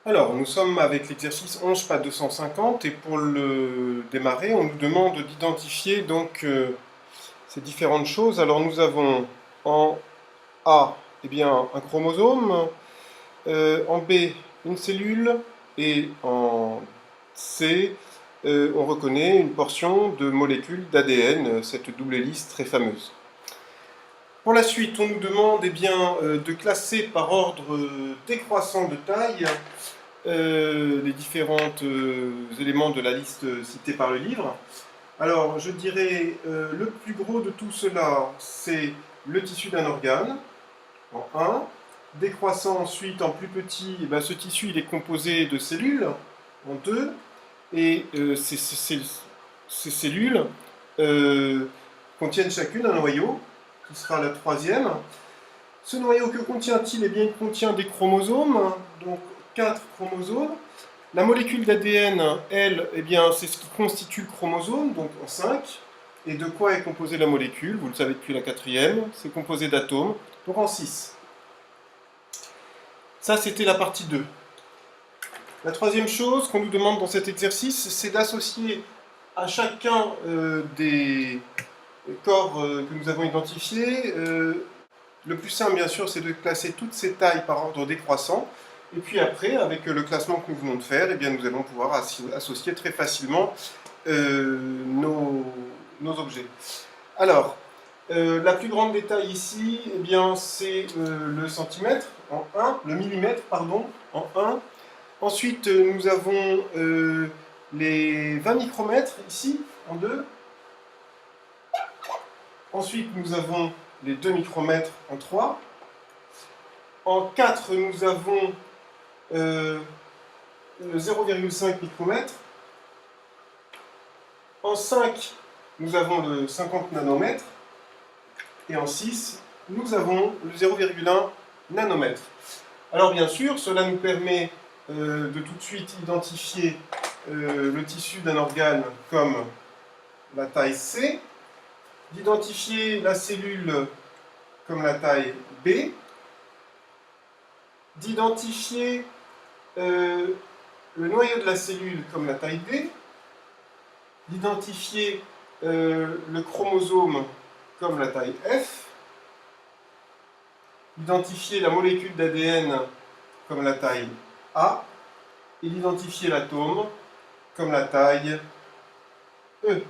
Alors, nous sommes avec l'exercice 11, pas 250, et pour le démarrer, on nous demande d'identifier ces différentes choses. Alors, nous avons en A, eh bien, un chromosome, en B, une cellule, et en C, on reconnaît une portion de molécules d'ADN, cette double hélice très fameuse. Pour la suite, on nous demande de classer par ordre décroissant de taille les différents éléments de la liste citée par le livre. Alors, je dirais, le plus gros de tout cela, c'est le tissu d'un organe, en 1. Décroissant ensuite en plus petit, ce tissu il est composé de cellules, en 2. Et ces cellules euh, contiennent chacune un noyau, qui sera la troisième. Ce noyau, que contient-il? Eh bien, il contient des chromosomes, donc 4 chromosomes. La molécule d'ADN, elle, eh bien, c'est ce qui constitue le chromosome, donc en 5. Et de quoi est composée la molécule? Vous le savez depuis la quatrième, c'est composé d'atomes, donc en 6. Ça, c'était la partie 2. La troisième chose qu'on nous demande dans cet exercice, c'est d'associer à chacun des corps que nous avons identifiés. Le plus simple, bien sûr, c'est de classer toutes ces tailles par ordre décroissant. Et puis après, avec le classement que nous venons de faire, eh bien, nous allons pouvoir associer très facilement nos objets. Alors, la plus grande détail ici, eh bien, c'est le centimètre en 1, le millimètre, pardon, en 1. Ensuite, nous avons les 20 micromètres ici, en 2. Ensuite, nous avons les 2 micromètres en 3. En 4, nous avons le 0,5 micromètre. En 5, nous avons le 50 nanomètres. Et en 6, nous avons le 0,1 nanomètre. Alors bien sûr, cela nous permet de tout de suite identifier le tissu d'un organe comme la taille C, d'identifier la cellule comme la taille B, d'identifier le noyau de la cellule comme la taille D, d'identifier le chromosome comme la taille F, d'identifier la molécule d'ADN comme la taille A, et d'identifier l'atome comme la taille E.